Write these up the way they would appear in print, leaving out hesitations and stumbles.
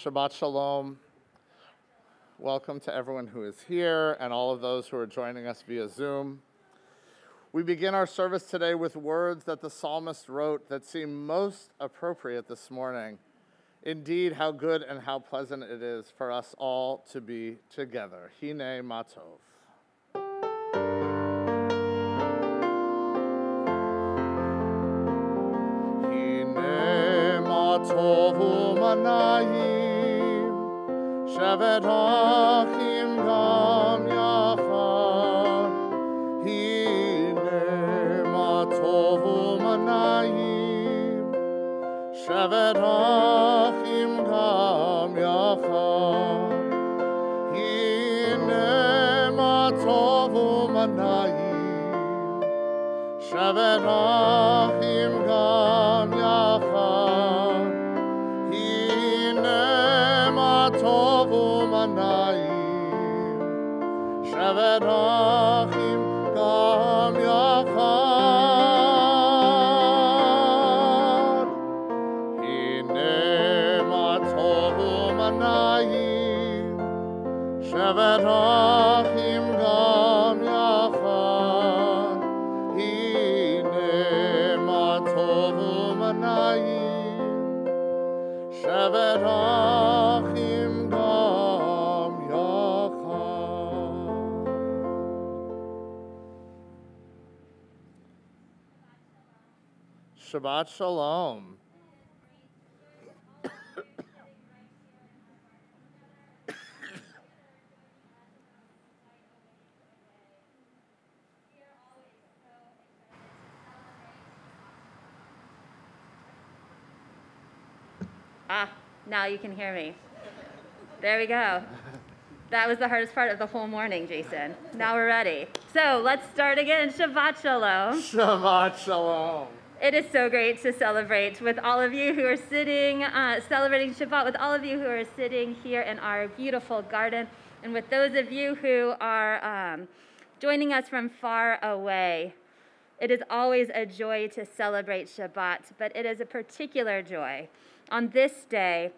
Shabbat Shalom. Welcome to everyone who is here and all of those who are joining us via Zoom. We begin our service today with words that the psalmist wrote that seem most appropriate this morning. Indeed, how good and how pleasant it is for us all to be together. Hine matov. Tov u'manayim, shevet achim gam yachad. Hine ma tov u'manayim, shevet achim gam yachad. Hine ma tov u'manayim, shevet achim gam yachad. Tov u'manayim, shevet achim gam yachad. Hine ma tov u'manayim, shevet achim gam yachad. Hine ma tov u'manayim, shevet achim gam yachad. Shabbat Shalom. Now you can hear me. There we go. That was the hardest part of the whole morning, Jason. Now we're ready. So let's start again. Shabbat Shalom. Shabbat Shalom. It is so great to celebrate with all of you who are sitting, celebrating Shabbat with all of you who are sitting here in our beautiful garden, and with those of you who are joining us from far away. It is always a joy to celebrate Shabbat, but it is a particular joy on this day,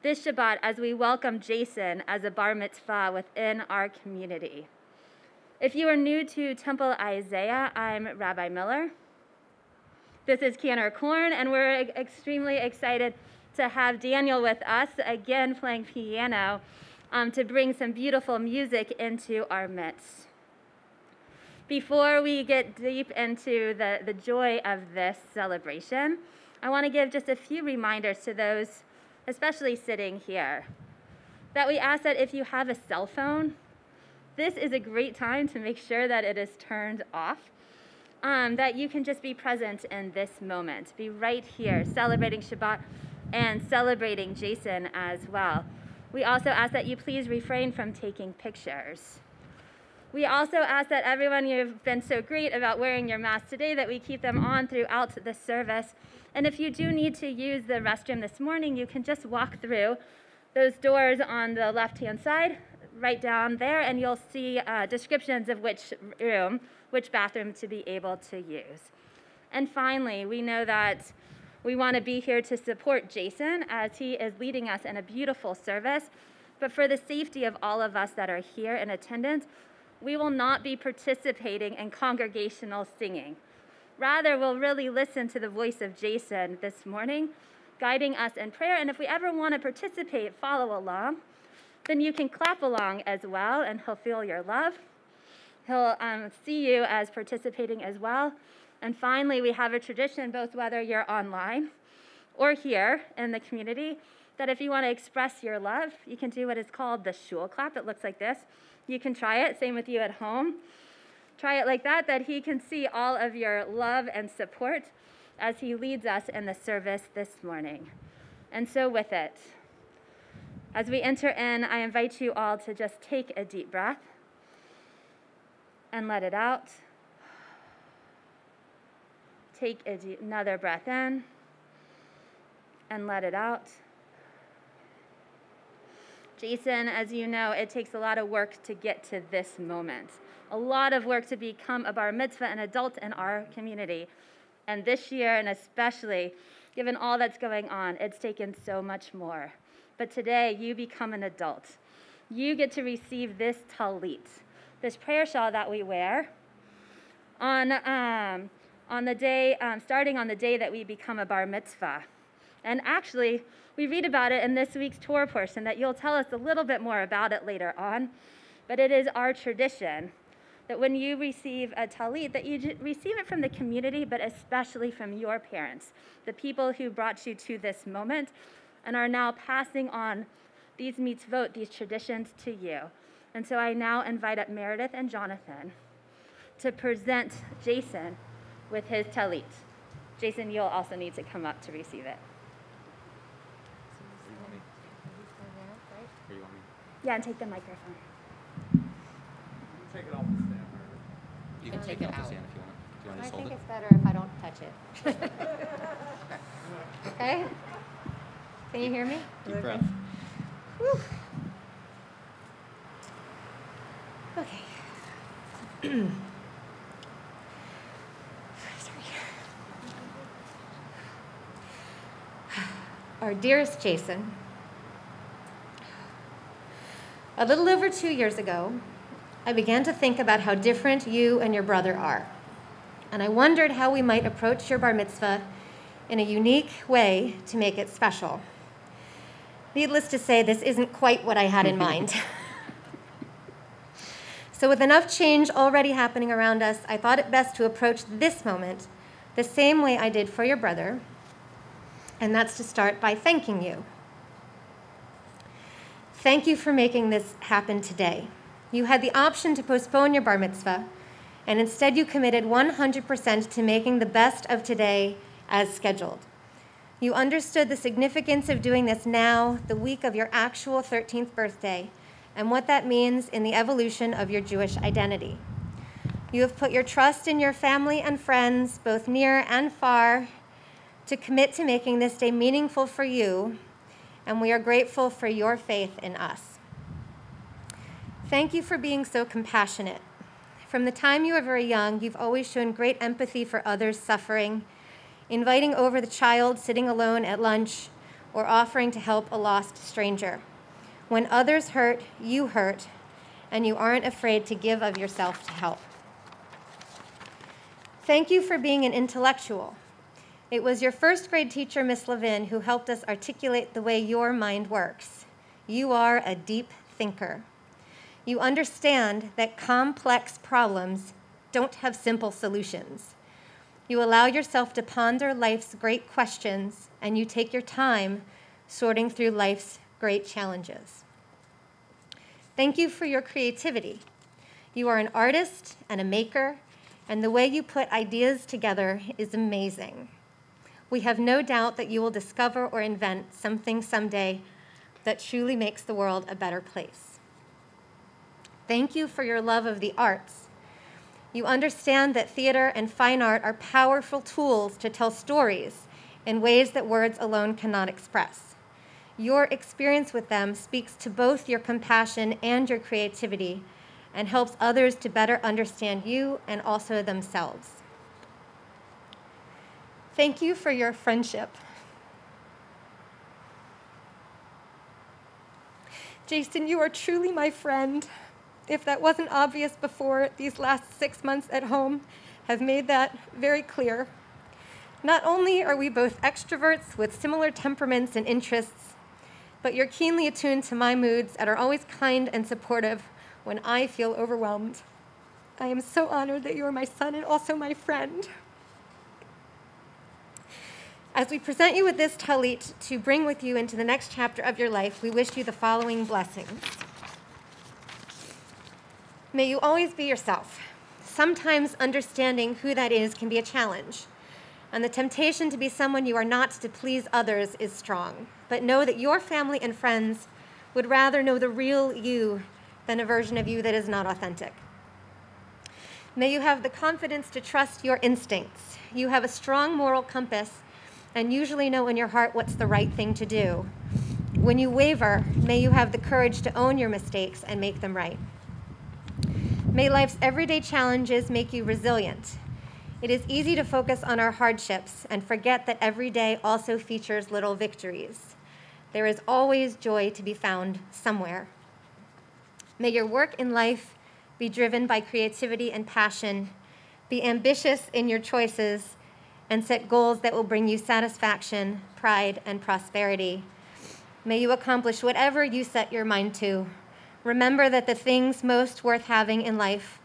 this Shabbat, as we welcome Jason as a bar mitzvah within our community. If you are new to Temple Isaiah, I'm Rabbi Miller. This is Cantor Korn, and we're extremely excited to have Daniel with us, again playing piano, to bring some beautiful music into our midst. Before we get deep into the joy of this celebration, I want to give just a few reminders to those, especially sitting here, that we ask that if you have a cell phone, this is a great time to make sure that it is turned off, that you can just be present in this moment, be right here celebrating Shabbat and celebrating Jason as well. We also ask that you please refrain from taking pictures. We also ask that everyone, you've been so great about wearing your mask today, that we keep them on throughout the service. And if you do need to use the restroom this morning, you can just walk through those doors on the left-hand side, right down there, and you'll see descriptions of which bathroom to be able to use. And finally, we know that we want to be here to support Jason as he is leading us in a beautiful service. But for the safety of all of us that are here in attendance, we will not be participating in congregational singing. Rather, we'll really listen to the voice of Jason this morning, guiding us in prayer. And if we ever want to participate, follow along, then you can clap along as well, and he'll feel your love. He'll see you as participating as well. And finally, we have a tradition, both whether you're online or here in the community, that if you want to express your love, you can do what is called the shul clap. It looks like this. You can try it, same with you at home. Try it like that he can see all of your love and support as he leads us in the service this morning. And so with it, as we enter in, I invite you all to just take a deep breath and let it out. Take another breath in and let it out. Jason, as you know, it takes a lot of work to get to this moment. A lot of work to become a bar mitzvah, an adult in our community. And this year, and especially Given all that's going on, it's taken so much more. But today, you become an adult. You get to receive this talit, this prayer shawl that we wear on the day, starting on the day that we become a bar mitzvah. And actually, we read about it in this week's Torah portion that you'll tell us a little bit more about it later on. But it is our tradition that when you receive a talit, that you receive it from the community, but especially from your parents, the people who brought you to this moment and are now passing on these mitzvot, these traditions to you. And so I now invite up Meredith and Jonathan to present Jason with his talit. Jason, you'll also need to come up to receive it. Yeah, and take the microphone. Take it off the stand. You can take it off the stand if you want. Do you want to I just hold think it? it's better if I don't touch it. Okay? Can you hear me? Deep breath. Whew. Okay. Sorry. Our dearest Jason, a little over 2 years ago, I began to think about how different you and your brother are. And I wondered how we might approach your bar mitzvah in a unique way to make it special. Needless to say, this isn't quite what I had in mind. So with enough change already happening around us, I thought it best to approach this moment the same way I did for your brother, and that's to start by thanking you. Thank you for making this happen today. You had the option to postpone your bar mitzvah, and instead you committed 100% to making the best of today as scheduled. You understood the significance of doing this now, the week of your actual 13th birthday, and what that means in the evolution of your Jewish identity. You have put your trust in your family and friends, both near and far, to commit to making this day meaningful for you, and we are grateful for your faith in us. Thank you for being so compassionate. From the time you were very young, you've always shown great empathy for others suffering, inviting over the child sitting alone at lunch, or offering to help a lost stranger. When others hurt, and you aren't afraid to give of yourself to help. Thank you for being an intellectual. It was your first grade teacher, Miss Levin, who helped us articulate the way your mind works. You are a deep thinker. You understand that complex problems don't have simple solutions. You allow yourself to ponder life's great questions, and you take your time sorting through life's great challenges. Thank you for your creativity. You are an artist and a maker, and the way you put ideas together is amazing. We have no doubt that you will discover or invent something someday that truly makes the world a better place. Thank you for your love of the arts. You understand that theater and fine art are powerful tools to tell stories in ways that words alone cannot express. Your experience with them speaks to both your compassion and your creativity and helps others to better understand you and also themselves. Thank you for your friendship. Jason, you are truly my friend. If that wasn't obvious before, these last 6 months at home have made that very clear. Not only are we both extroverts with similar temperaments and interests, but you're keenly attuned to my moods and are always kind and supportive when I feel overwhelmed. I am so honored that you are my son and also my friend. As we present you with this talit to bring with you into the next chapter of your life, we wish you the following blessings. May you always be yourself. Sometimes understanding who that is can be a challenge, and the temptation to be someone you are not to please others is strong. But know that your family and friends would rather know the real you than a version of you that is not authentic. May you have the confidence to trust your instincts. You have a strong moral compass and usually know in your heart what's the right thing to do. When you waver, may you have the courage to own your mistakes and make them right. May life's everyday challenges make you resilient. It is easy to focus on our hardships and forget that every day also features little victories. There is always joy to be found somewhere. May your work in life be driven by creativity and passion. Be ambitious in your choices and set goals that will bring you satisfaction, pride, and prosperity. May you accomplish whatever you set your mind to. Remember that the things most worth having in life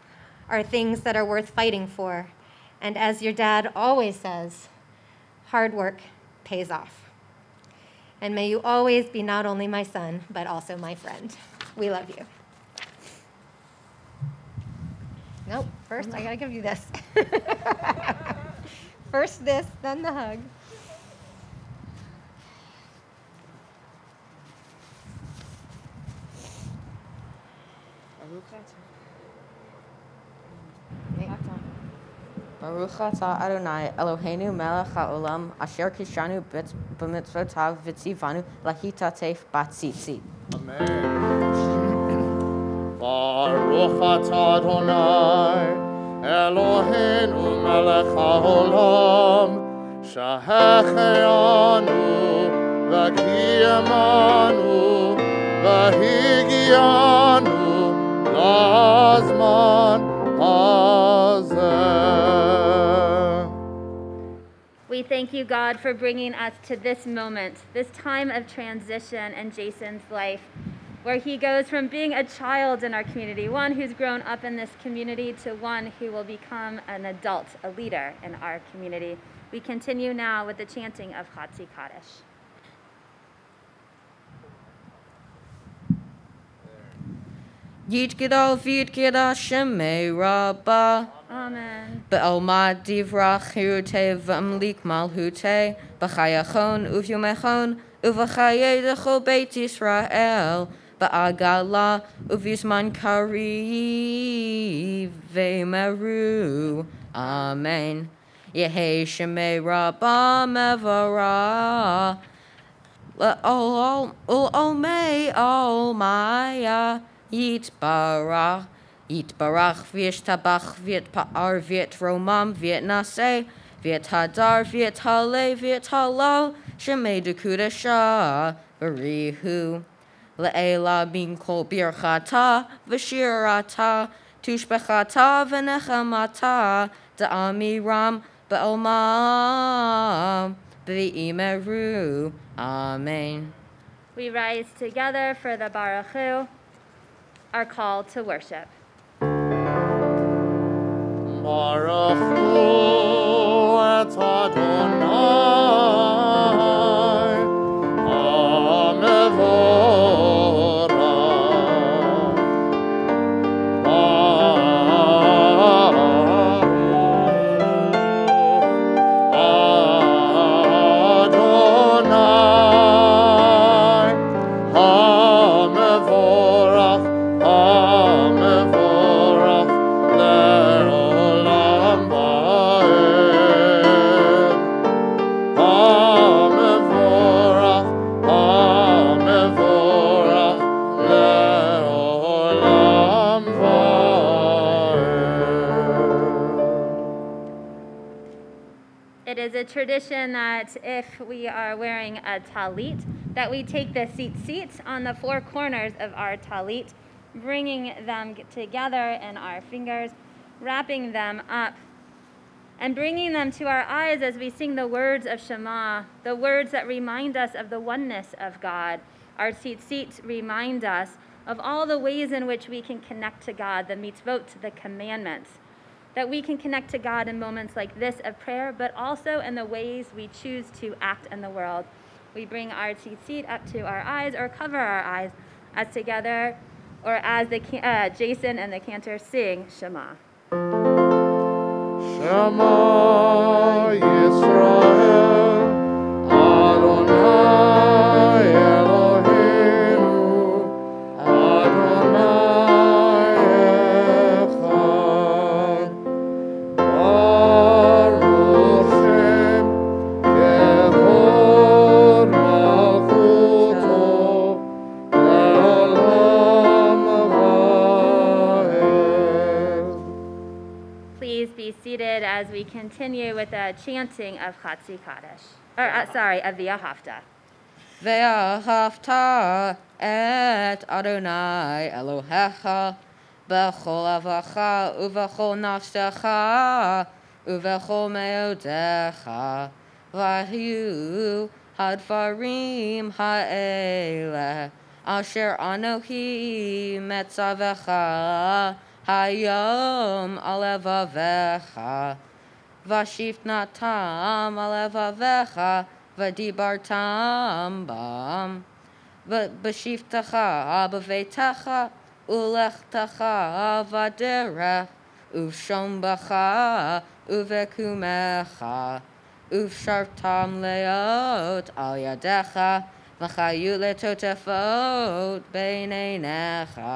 are things that are worth fighting for. And as your dad always says, hard work pays off. And may you always be not only my son, but also my friend. We love you. Nope, first I gotta give you this. First this, then the hug. Baruch atah Adonai Eloheinu melech haolam asher kishanu b'mitzvotav v'tzivanu lahitatef batzitzi. Amen. Baruch atah Adonai Eloheinu melech haolam shehecheyanu v'kiyamanu v'higianu lazman hazeh. We thank you, God, for bringing us to this moment, this time of transition in Jason's life, where he goes from being a child in our community, one who's grown up in this community, to one who will become an adult, a leader in our community. We continue now with the chanting of Chatzi Kaddish. Yit Gidol V'yit Gidol Shemei Rabbah. Amen. Be'olmad divrach hirute v'amlik malhute b'chayachon uvyumechon uv'chayedechol Beit Yisrael ba'agala uvizman kari v'meru. Amen. Yehi Shemei Rabbah mevarah L'olmei olmaya Yitbarach Yitbarach v'yishtabach v'yitpa'ar v'yitromam v'yitnaseh v'yithadar v'yithale v'yithalo shemei dekudasha v'rihu le'ela min kol birchata v'shirata tushbechata v'nechamata da'amiram be'omam v'imeru. Amen. We rise together for the Baruch Hu, our call to worship. Baruch Hu et Adonai hamevorach. Adonai hamevorach, hamevorach le'olam va'ed. Hamevorach, hamevorach le'olam va'ed. It is a tradition that if we are wearing a talit, that we take the tzitzit on the four corners of our talit, bringing them together in our fingers, wrapping them up, and bringing them to our eyes as we sing the words of Shema, the words that remind us of the oneness of God. Our tzitzit remind us of all the ways in which we can connect to God, the mitzvot, the commandments, that we can connect to God in moments like this of prayer, but also in the ways we choose to act in the world. We bring our tzitzit up to our eyes or cover our eyes as together, or as the Jason and the cantor sing Shema. Shema Yisrael, Adonai Eloheinu, Adonai Echad. Baruch Shem Kevod Malchuto Le'olam Va'ed. Please be seated as we we continue with the chanting of Chatzi Kaddish, of V'ahavta. Ve'ahavta et Adonai Elohecha b'chol avacha uv'chol nafshecha uv'chol meodecha v'hiu hadvarim ha'eleh asher anohi metzavecha hayom alevavecha vashifnatam alevavecha v'dibartam bam v'bashiftacha b'veitecha ulechtecha v'derech uv'shombacha uv'ekumecha uv'shartam leot al yadecha v'chayu letotefot beineinecha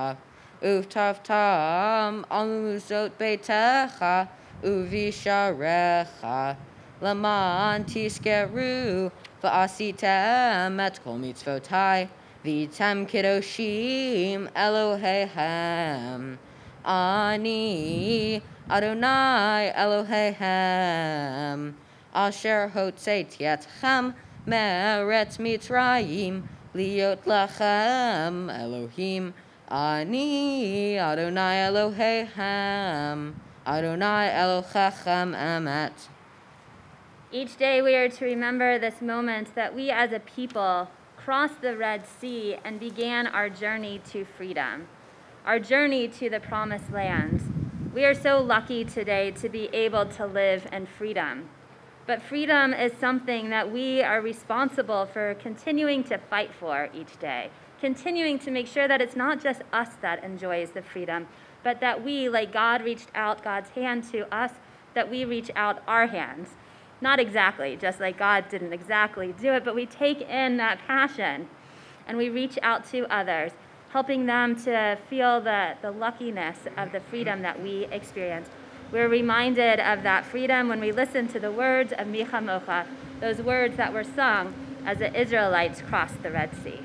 uv'tavtam al muzot beitecha uvisharecha Laman tiskeru v'asitem et kol mitzvotai v'item kiddoshim Elohehem Ani Adonai Elohehem Asher hotzeit yetchem me'eretz Mitzrayim liot lachem Elohim Ani Adonai Elohehem Adonai Elohechem emet. Each day we are to remember this moment that we as a people crossed the Red Sea and began our journey to freedom, our journey to the promised land. We are so lucky today to be able to live in freedom. But freedom is something that we are responsible for continuing to fight for each day, continuing to make sure that it's not just us that enjoys the freedom, but that we, like God reached out God's hand to us, that we reach out our hands. Not exactly, just like God didn't exactly do it, but we take in that passion and we reach out to others, helping them to feel the luckiness of the freedom that we experience. We're reminded of that freedom when we listen to the words of Micha Mocha, those words that were sung as the Israelites crossed the Red Sea.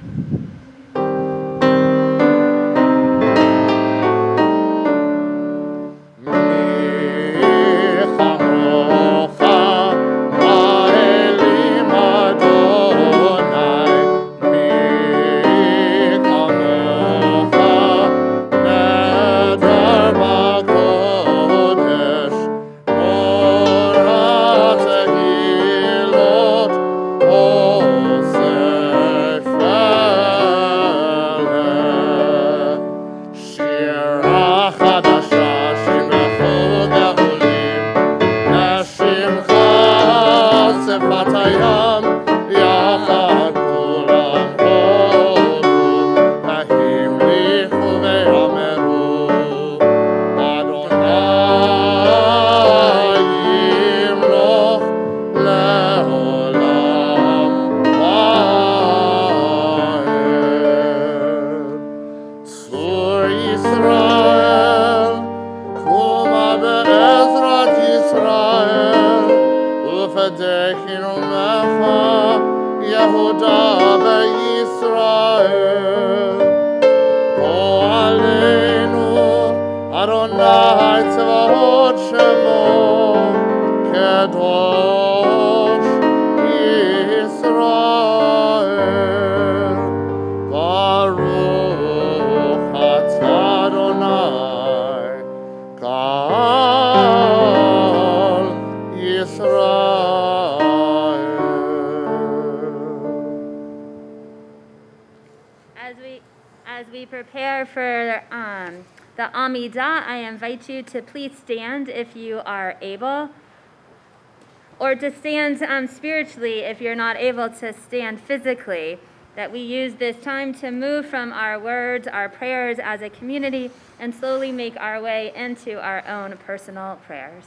As we prepare for the Amidah, I invite you to please stand if you are able, or to stand spiritually if you're not able to stand physically, that we use this time to move from our words, our prayers as a community, and slowly make our way into our own personal prayers.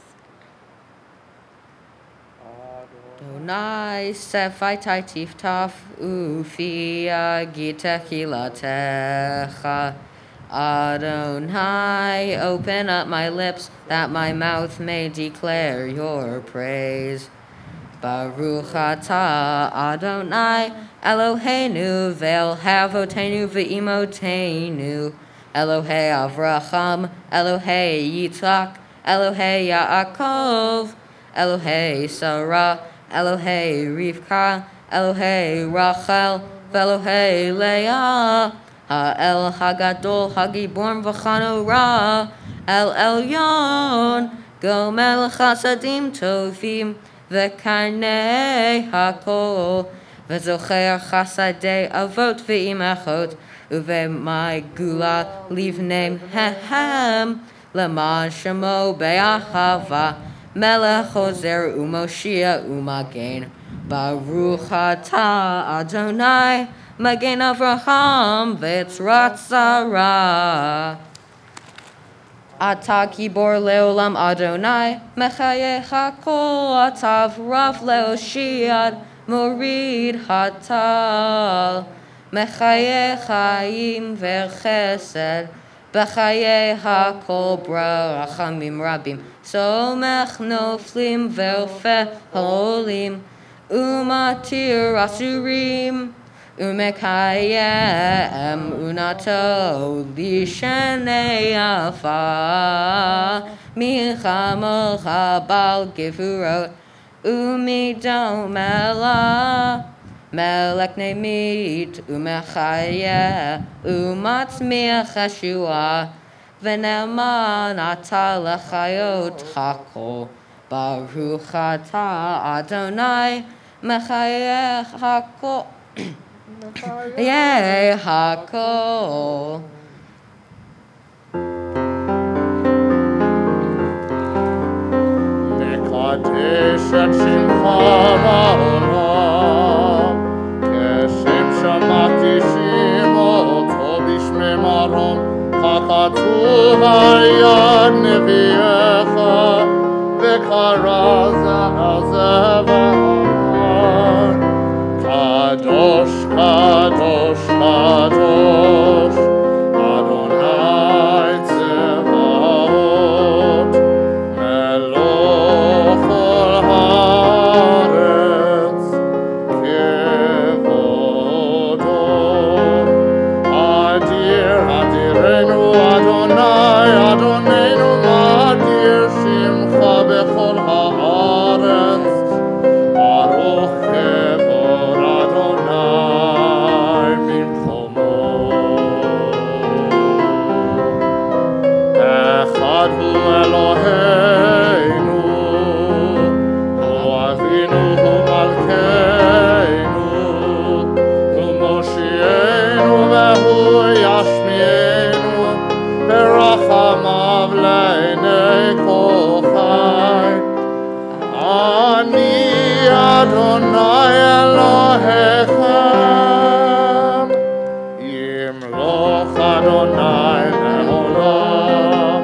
Adonai sefaitai tiftaf ufia gitechilatecha. Adonai, open up my lips that my mouth may declare your praise. Baruch atah Adonai Eloheinu ve'el havotenu ve'imotenu. Elohei Avraham, Elohei Yitzhak, Elohei Yaakov, Elohei Sarah, Elohei Rivka, Elohei Rachel, Elohei Leah. Ha'el Hagadol Hagibor V'Chanora, El Elyon, Gomel Chasadim Tovim, V'Karnei Hakol, V'Zocher Chasadei Avot V'Imachot, Uve'mai Gula Livneim Hehem, Leman Shemo Be'ahava, Melech Hozer Umoshia Umagen, Baruch Atah Adonai, Magen Avraham V'Etzrat Sarah. Ata Gibor Leolam Adonai, Mechayeh HaKol, Atav Rav Leoshiad, Morid Hatal, Mechayeh Chaim V'Chesed, B'chayeh HaKol Bra Rachamim Rabim, Somech Noflim V'Ofeh Holim, Umatir Asurim, Umekayem Unato Lishenei Afa, Milchamo Chabal Gevurot, Umidomela, Melech Nemit, Umechayeh, Umatzmiach Yeshua, V'neman Ata Lechayot HaKol, Baruch Atah Adonai, Mechayeh HaKol, Yeh HaKol. Mekadesh et Shimcha ba'olam, Keshem shamati shimoto b'shmei marom, Kachatuv al yad nevi'echa, V'kara zevan. Kadosh, Kadosh, Kadosh, Adonai Tzevaot, Meloch ol haaretz, Kevodo. Adir, Adirenu Adonai, Adonenu Adir Shimcha bechol haaretz, Baruch Kevod Adonai Mimchomo. Echad hu Eloheinu, hu Avinu, hu Malkeinu, hu Moshienu, vehu Yashmienu, berachamav le'nei kol chai. Ani Adonai Elohechem, Yimloch Adonai le'olam,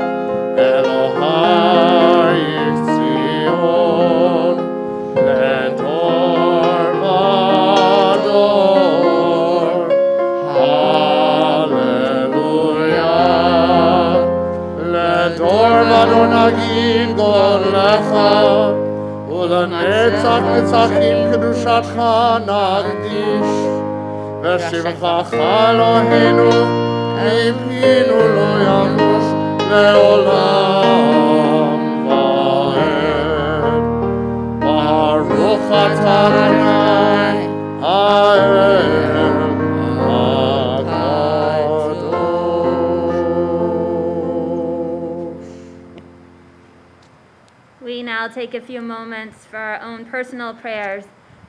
Elohai Tzion, Ledor vador. Hallelujah. Ledor vador nagid golecha, ולנצח נצחים קדושתך נקדיש, ושבחך אלוהינו מפינו לא ימוש לעולם ועד. ברוך אתה אדוני האל הקדוש. We now take a few moments for our own personal prayers.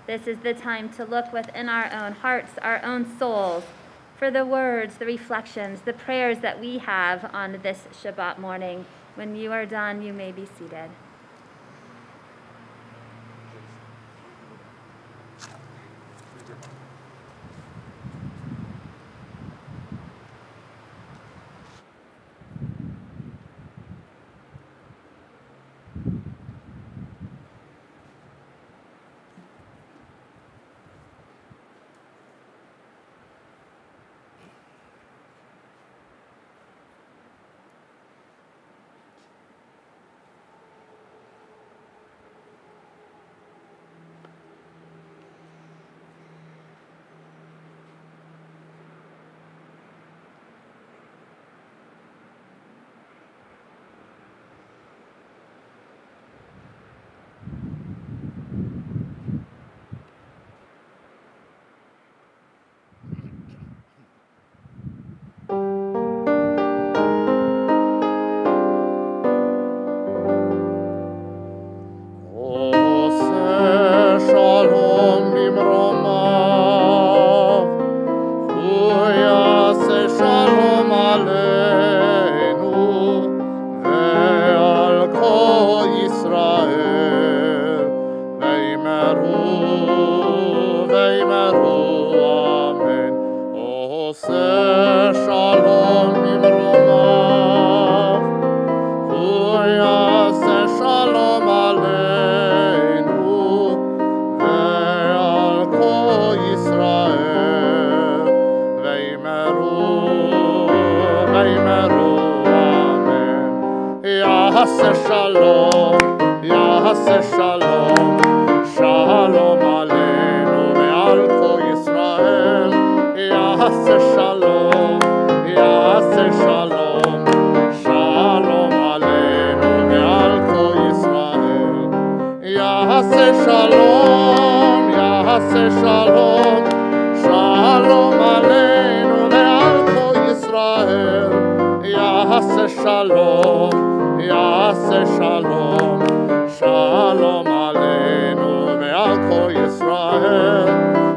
This is the time to look within our own hearts, our own souls, for the words, the reflections, the prayers that we have on this Shabbat morning. When you are done, you may be seated. Yaseh Shalom, Yaseh Shalom, Shalom Aleinu ve'al kol Yisrael. Yaseh Shalom, Yaseh Shalom, Shalom Aleinu ve'al kol Yisrael. Yaseh Shalom, Yaseh Shalom, Shalom Aleinu ve'al kol Yisrael. Yaseh Shalom, Yaseh Shalom, Shalom Aleinu ve'al kol Yisrael.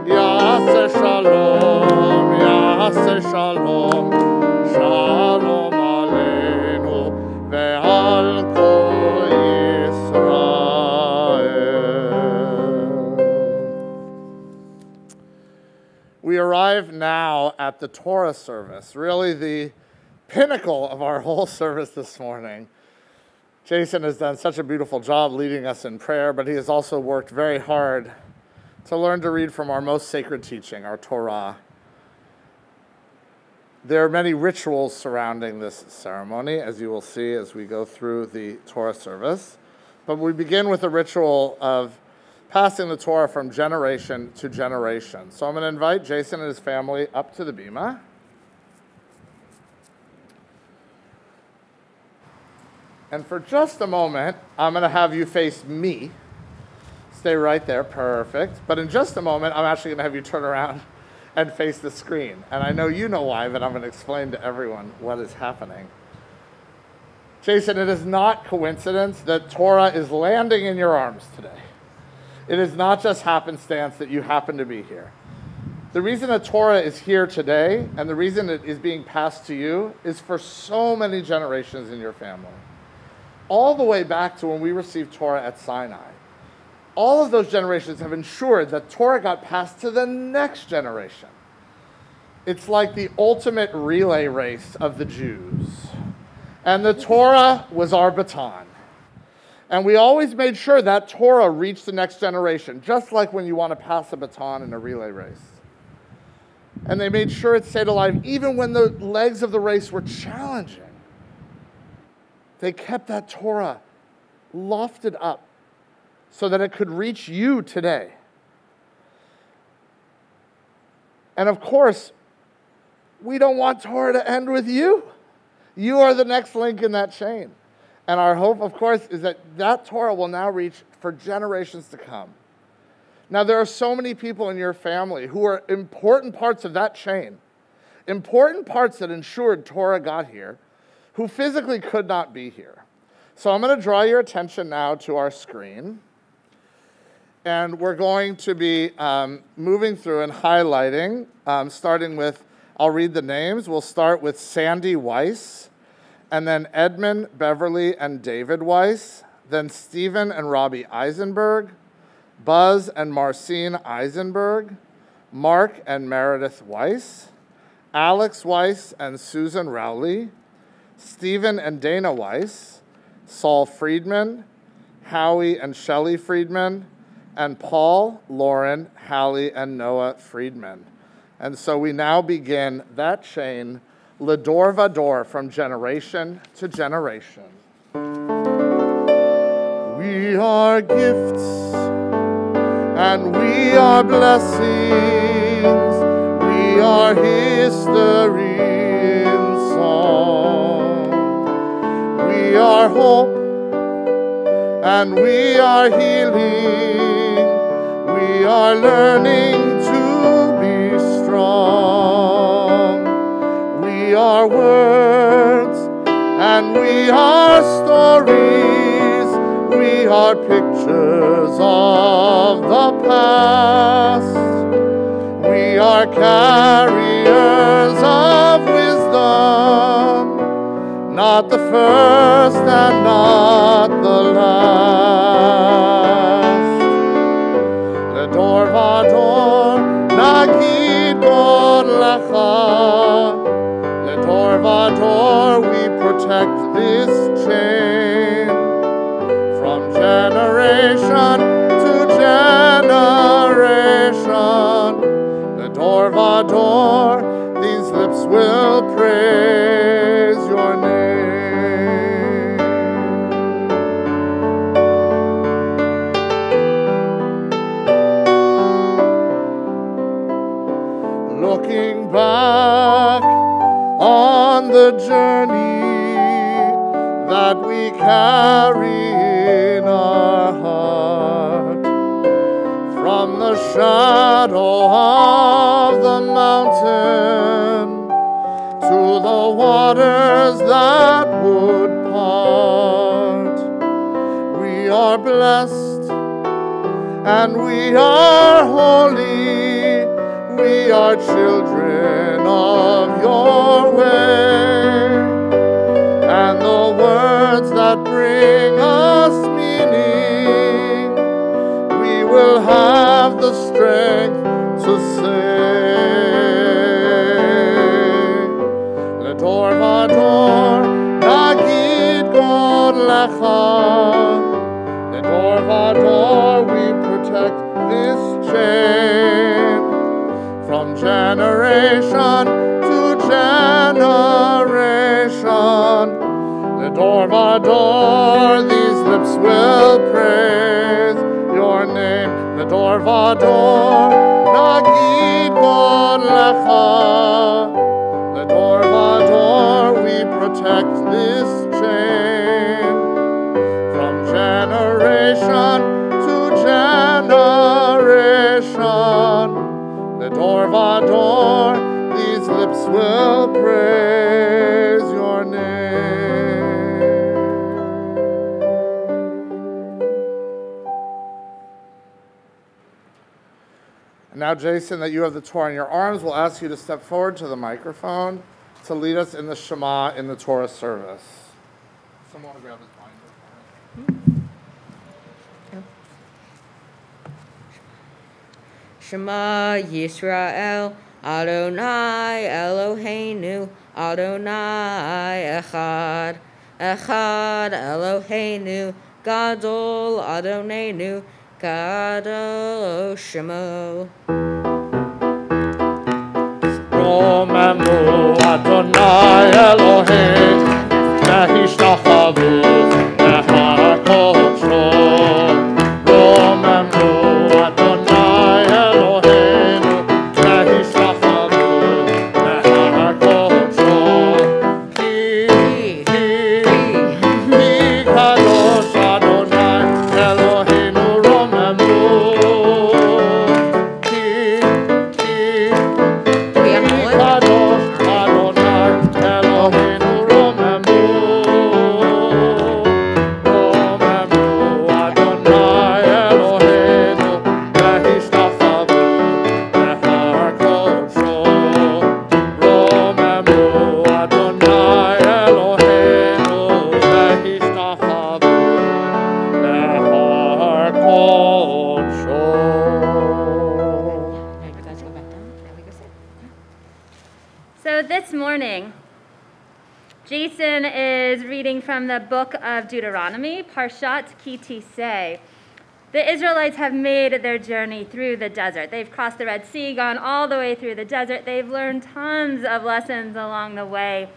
Yaseh Shalom, Yaseh Shalom, Shalom Aleinu ve'al kol Yisrael. We arrive now at the Torah service, really the pinnacle of our whole service this morning. Jason has done such a beautiful job leading us in prayer, but he has also worked very hard to learn to read from our most sacred teaching, our Torah. There are many rituals surrounding this ceremony, as you will see as we go through the Torah service. But we begin with a ritual of passing the Torah from generation to generation. So I'm going to invite Jason and his family up to the bima. And for just a moment, I'm going to have you face me. Stay right there, perfect. But in just a moment, I'm actually going to have you turn around and face the screen. And I know you know why, but I'm going to explain to everyone what is happening. Jason, it is not coincidence that Torah is landing in your arms today. It is not just happenstance that you happen to be here. The reason that Torah is here today, and the reason it is being passed to you, is for so many generations in your family. All the way back to when we received Torah at Sinai. All of those generations have ensured that Torah got passed to the next generation. It's like the ultimate relay race of the Jews. And the Torah was our baton. And we always made sure that Torah reached the next generation, just like when you want to pass a baton in a relay race. And they made sure it stayed alive even when the legs of the race were challenging. They kept that Torah lofted up so that it could reach you today. And of course, we don't want Torah to end with you. You are the next link in that chain. And our hope, of course, is that that Torah will now reach for generations to come. Now, there are so many people in your family who are important parts of that chain, important parts that ensured Torah got here, who physically could not be here. So I'm going to draw your attention now to our screen. And we're going to be moving through and highlighting, starting with, I'll read the names. We'll start with Sandy Weiss, and then Edmund, Beverly, and David Weiss, then Stephen and Robbie Eisenberg, Buzz and Marcine Eisenberg, Mark and Meredith Weiss, Alex Weiss and Susan Rowley, Stephen and Dana Weiss, Saul Friedman, Howie and Shelley Friedman, and Paul, Lauren, Hallie, and Noah Friedman. And so we now begin that chain, Ledor Vador, from generation to generation. We are gifts, and we are blessings, we are history in song. We are hope, and we are healing, we are learning to be strong. We are words, and we are stories, we are pictures of the past. We are carriers of wisdom, not the first and not the last. Ledor vador nagid bod lecha. Ledor vador we protect this chain from generation to generation. Ledor vador these lips will praise your name. looking back on the journey that we carry in our heart. From the shadow of the mountain to the waters that would part, we are blessed and we are holy. We are children of your way, and the words that bring us meaning, we will have the strength to say. Ledor vador nagid god lecha. Ledor vador, we protect this chain. From generation to generation, Ledor vador, these lips will praise your name. Ledor vador, nagid god lecha. Ledor vador, we protect this chain. From generation to generation, Ledor vador, these lips will praise your name. And now, Jason, that you have the Torah in your arms, we'll ask you to step forward to the microphone to lead us in the Shema in the Torah service. Someone want to grab his binder? Shema Yisrael, Adonai Eloheinu, Adonai Echad. Echad Eloheinu, Gadol Adonenu, Gadol Shemo. Romemu Adonai Eloheinu, Nehishtachavu, Nehakocho. Romemu Adonai Eloheinu, Nehishtachavu, Nehakocho. Ki Kadosh Adonai Eloheinu Romemu. Ki Kadosh Adonai Eloheinu Romemu. Romemu Adonai Eloheinu, Nehishtachavu, Nehakocho. Romemu Adonai Eloheinu, Nehishtachavu, Nehakocho. You guys go back down. There we go. Sit. So this morning, Jason is reading from the book of Deuteronomy, Parshat Ki Tisei. The Israelites have made their journey through the desert. They've crossed the Red Sea, gone all the way through the desert. They've learned tons of lessons along the way.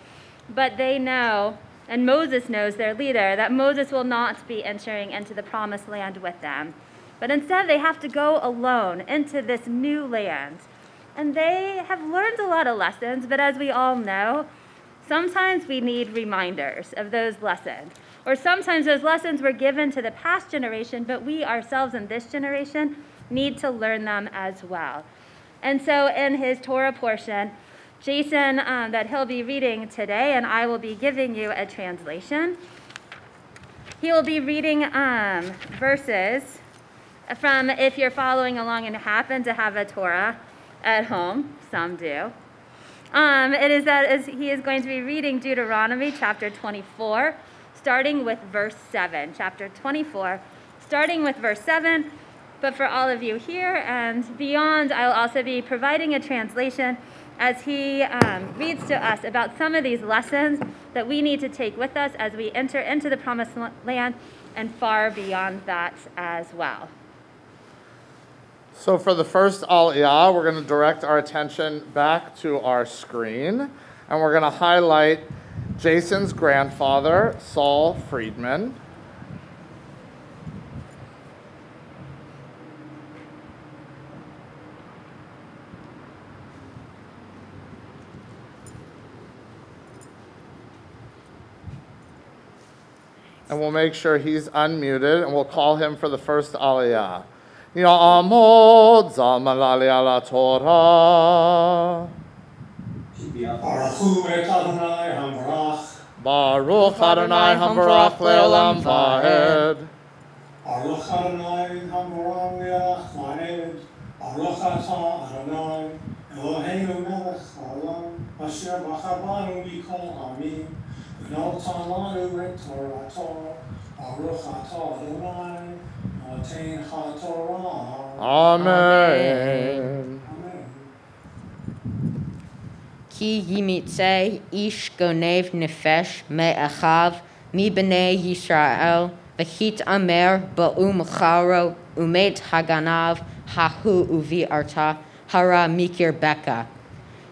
But they know, and Moses knows, their leader, that Moses will not be entering into the promised land with them. But instead, they have to go alone into this new land. And they have learned a lot of lessons, but as we all know, sometimes we need reminders of those lessons. Or sometimes those lessons were given to the past generation, but we ourselves in this generation need to learn them as well. And so in his Torah portion, Jason, that he'll be reading today, and I will be giving you a translation. He will be reading verses from, if you're following along and happen to have a Torah at home, some do. It is that as he is going to be reading Deuteronomy chapter 24, starting with verse 7. Chapter 24, starting with verse 7. But for all of you here and beyond, I'll also be providing a translation as he reads to us about some of these lessons that we need to take with us as we enter into the promised land and far beyond that as well. So for the first aliyah, we're going to direct our attention back to our screen, and we're going to highlight Jason's grandfather, Saul Friedman. And we'll make sure he's unmuted, and we'll call him for the first aliyah. Ya'amod zalman aliyah la Torah. Baruch Adonai Hamvarach Le'olam Va'ed. Baruch Adonai Hamvarach Le'olam Va'ed. Baruch Atah Adonai Eloheinu Melech Haolam Asher Bachar Banu Mikol Hamim V'notan Lanu Et Torato Baruch Atah Adonai Noten HaTorah. Amen. Ki yimitze ish gonev nefesh me'achav mi b'nei Yisrael v'chit amer ba'um charo umet haganav hahu uvi arta hara mikir beka.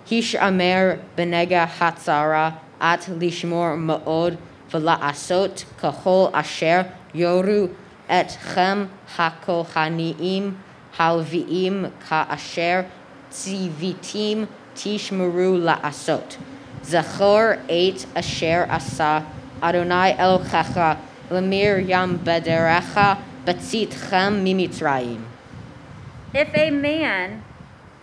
Hish amer b'nega hatzara at lishmor ma'od v'la'asot kahol asher yoru et chem hakohaniim halviim ka asher tzivitim Tishmeru la'asot. Zachor eit asher asa Adonai Elohecha lemir yam bederecha betzitchem mimitzrayim. If a man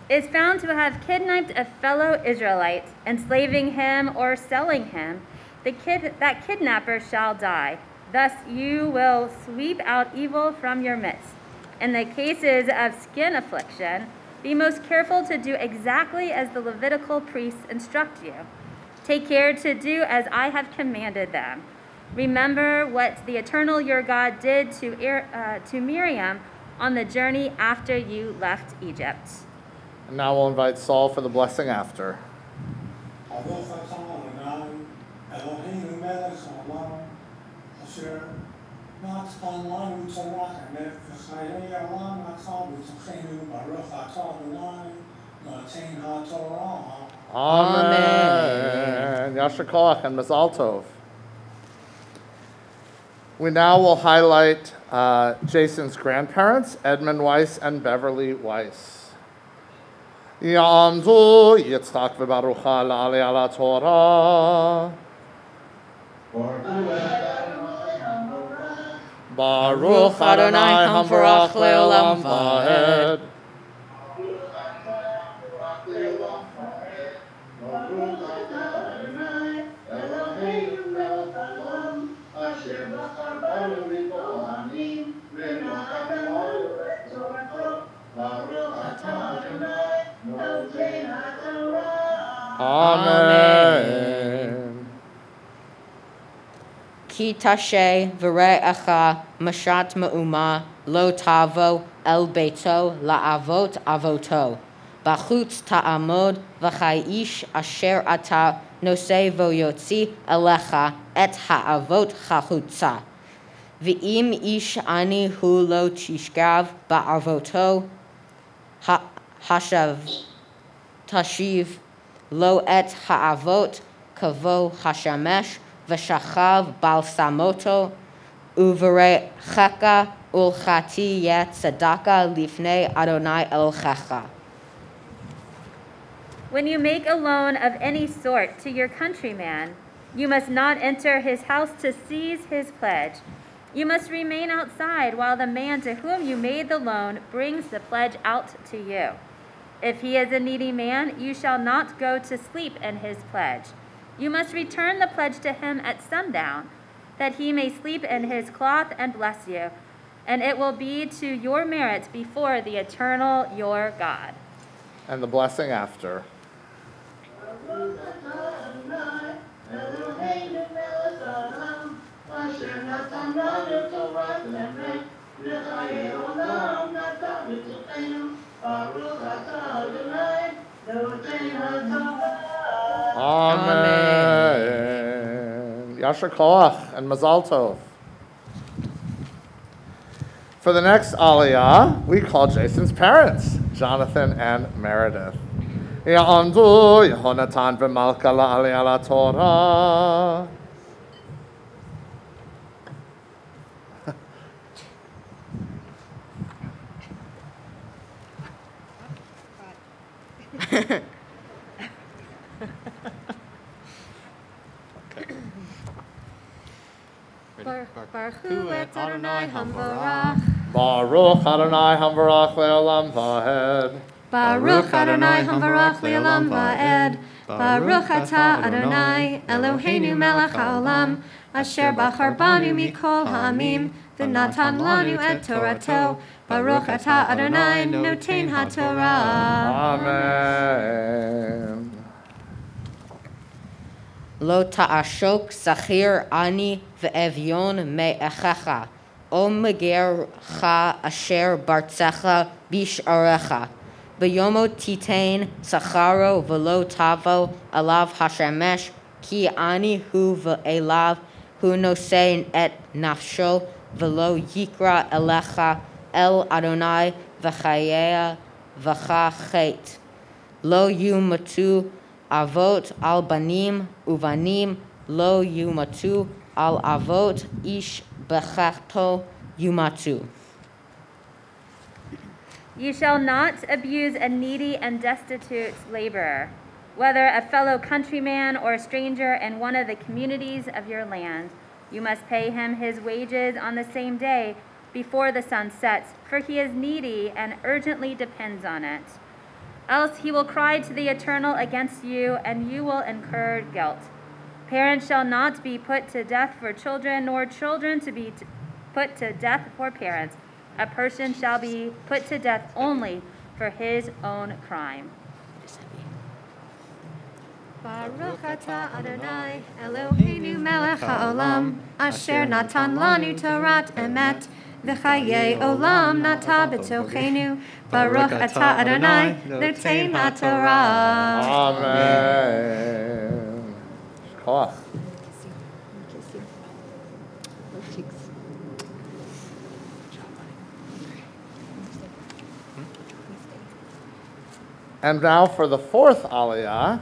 is found to have kidnapped a fellow Israelite, enslaving him or selling him, that kidnapper shall die. Thus you will sweep out evil from your midst. In the cases of skin affliction, be most careful to do exactly as the Levitical priests instruct you. Take care to do as I have commanded them. Remember what the Eternal your God did to Miriam on the journey after you left Egypt. And now we'll invite Saul for the blessing after. Baruch Atah Adonai Eloheinu Melech Haolam Asher natan lanu Torah emet v'chayei olam atah b'tochenu Baruch Atah Adonai Noten HaTorah. Amen. Yasher Koach and Mazal Tov. We now will highlight Jason's grandparents, Edmund Weiss and Beverly Weiss. Ya'amdu Yitzchak v'Barucha la'aliyah la Torah. Baruch Adonai Hamvarach Le'olam Va'ed. Amen. Ki tashe v're'echa mashat ma'uma lo tavo el beito la'avot avoto. Bachutz ta'amod v'chayish asher ata nosei voyotzi elecha et ha'avot chachutza. V'im ish ani hu lo tishkav ba'avoto hashav tashiv lo et ha'avot kavo hashamesh v'shachav balsamoto uverechecha ulchati yet tzedaka lifnei Adonai Elohecha. When you make a loan of any sort to your countryman, you must not enter his house to seize his pledge. You must remain outside while the man to whom you made the loan brings the pledge out to you. If he is a needy man, you shall not go to sleep in his pledge. You must return the pledge to him at sundown, that he may sleep in his cloth and bless you, and it will be to your merit before the Eternal your God. And the blessing after. Amen. Yasher Koach and Mazal Tov. For the next Aliyah, we call Jason's parents, Jonathan and Meredith. Ya'amdu Yehonatan v'Malka la'aliyah la Torah. Ready? Baruch hu et Adonai hamvarach. Baruch Adonai hamvarach le'olam va'ed. Baruch Adonai hamvarach le'olam va'ed. Baruch atah Adonai Eloheinu melech haolam, asher bachar banu mikol ha'amim, v'natan lanu et Torato. Baruch atah Adonai noten haTorah. Amen. Lo ta'ashok sachir ani ve'evion me'echecha, o megercha asher bartzecha bish'arecha. Beyomo titain sacharo velo tavo alav hashemesh, ki ani hu ve'elav hu nosein et nafsho, velo yikra elecha el Adonai v'chayea v'chachet. Lo yumatu avot al banim uvanim, lo yumatu al avot ish bechato yumatu. You shall not abuse a needy and destitute laborer, whether a fellow countryman or a stranger in one of the communities of your land. You must pay him his wages on the same day before the sun sets, for he is needy and urgently depends on it. Else he will cry to the Eternal against you, and you will incur guilt. Parents shall not be put to death for children, nor children to be put to death for parents. A person shall be put to death only for his own crime. Baruch atah Adonai Eloheinu melech haolam, asher natan lanu Torat emet, v'chayei olam nata b'tochenu. Baruch atah Adonai noten haTorah. Amen. Koach. And now for the fourth aliyah.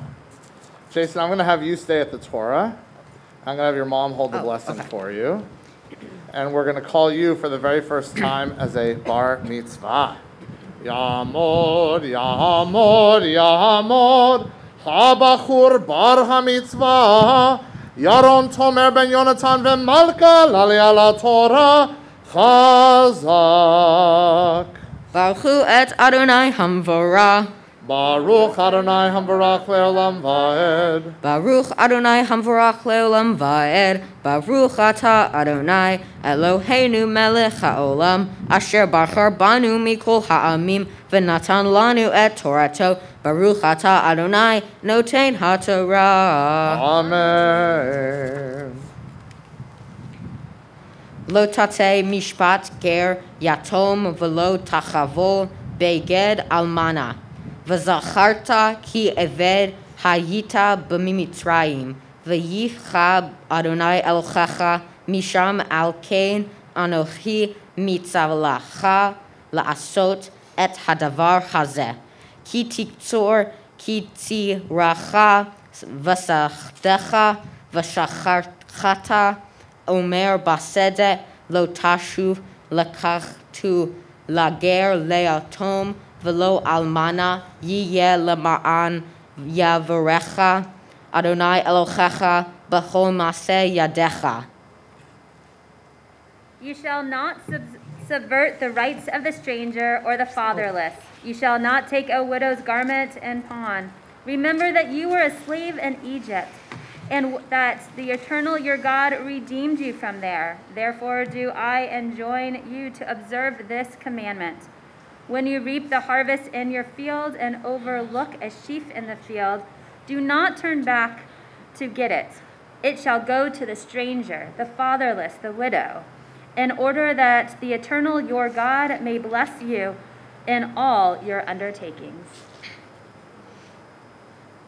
Jason, I'm going to have you stay at the Torah. I'm going to have your mom hold the blessing for you. And we're going to call you for the very first time as a bar mitzvah. Yamod, Yamod, Yamod, Habachur bar ha-mitzvah, Yaron Tomer ben Yonatan v'Malka l'aliyah la-Torah, Chazak. Baruch hu et Adonai hamvarach. Baruch Adonai hamvarach le'olam va'ed. Baruch Adonai hamvarach le'olam va'ed. Baruch atah Adonai Eloheinu melech haolam, asher bachar banu mikol ha'amim, v'natan lanu et Torato. Baruch atah Adonai noten haTorah. Amen. Lo tate mishpat ger yatom v'lo tachavol beged almana. V'zacharta ki eved hayita b'mimitzrayim, v'yichab Adonai Elohecha misham al kein anochi mitzavlacha la'asot et hadavar hazeh. Ki tiktzor ki tziracha v'sachtecha v'shacharchata omer basede lo tashuv lekachtu lager leatom v'lo almana yiyeh lema'an yavarecha Adonai Elohecha b'chol maseh yadecha. You shall not subvert the rights of the stranger or the fatherless. You shall not take a widow's garment and pawn. Remember that you were a slave in Egypt, and that the Eternal your God redeemed you from there. Therefore do I enjoin you to observe this commandment. When you reap the harvest in your field and overlook a sheaf in the field, do not turn back to get it. It shall go to the stranger, the fatherless, the widow, in order that the Eternal your God may bless you in all your undertakings.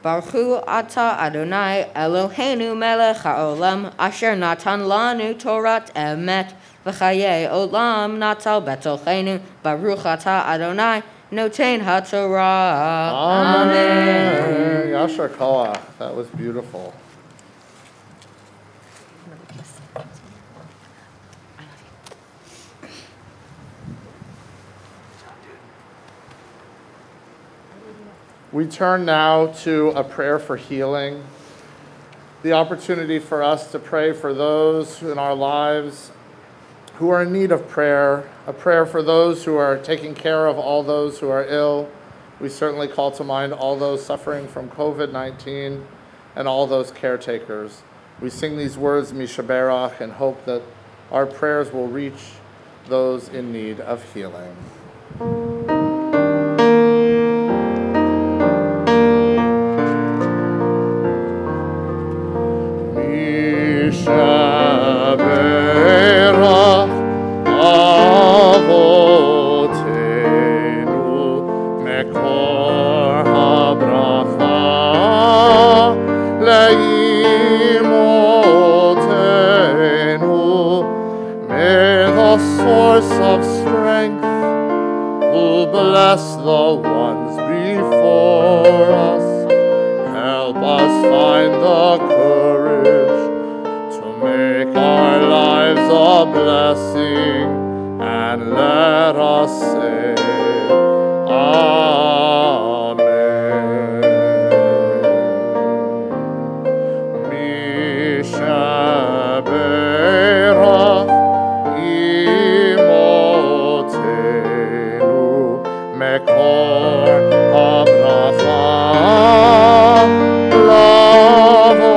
Baruch hu atah Adonai Eloheinu melech haolam, asher natan lanu Torat emet, v'chayei olam natal betochenu. Baruch atah Adonai noten haTorah. Amen. Yasher koach. That was beautiful. We turn now to a prayer for healing. the opportunity for us to pray for those in our lives who are in need of prayer, a prayer for those who are taking care of all those who are ill. We certainly call to mind all those suffering from COVID-19 and all those caretakers. We sing these words, Mishaberach, and hope that our prayers will reach those in need of healing. Mishaberach avotenu mekor habracha leimotenu. May the source of strength who bless the ones before us help us find the courage to make our lives a blessing, and let us say Amen. Mishaberach imotenu mekor habracha lavotenu.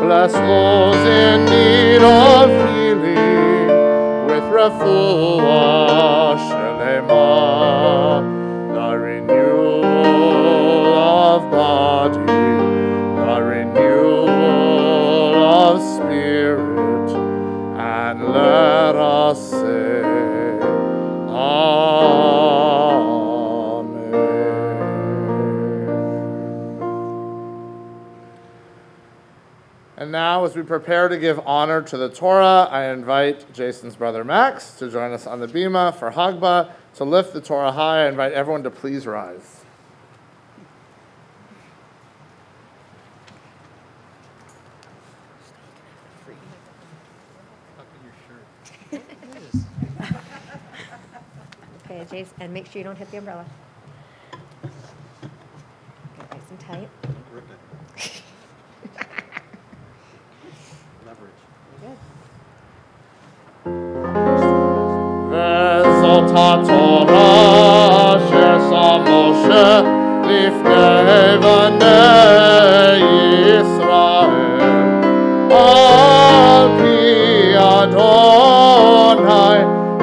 Bless those in need of healing with refuah shelema, the renewal of body, the renewal of spirit, and let us say Amen. And now, as we prepare to give honor to the Torah, I invite Jason's brother Max to join us on the bima for Hagbah. To lift the Torah high, I invite everyone to please rise. Okay, Jace, and make sure you don't hit the umbrella. Get nice and tight. Rip it. Leverage. Good. וזאת התורה ששם משה לפני בני ישראל, על פי אדוני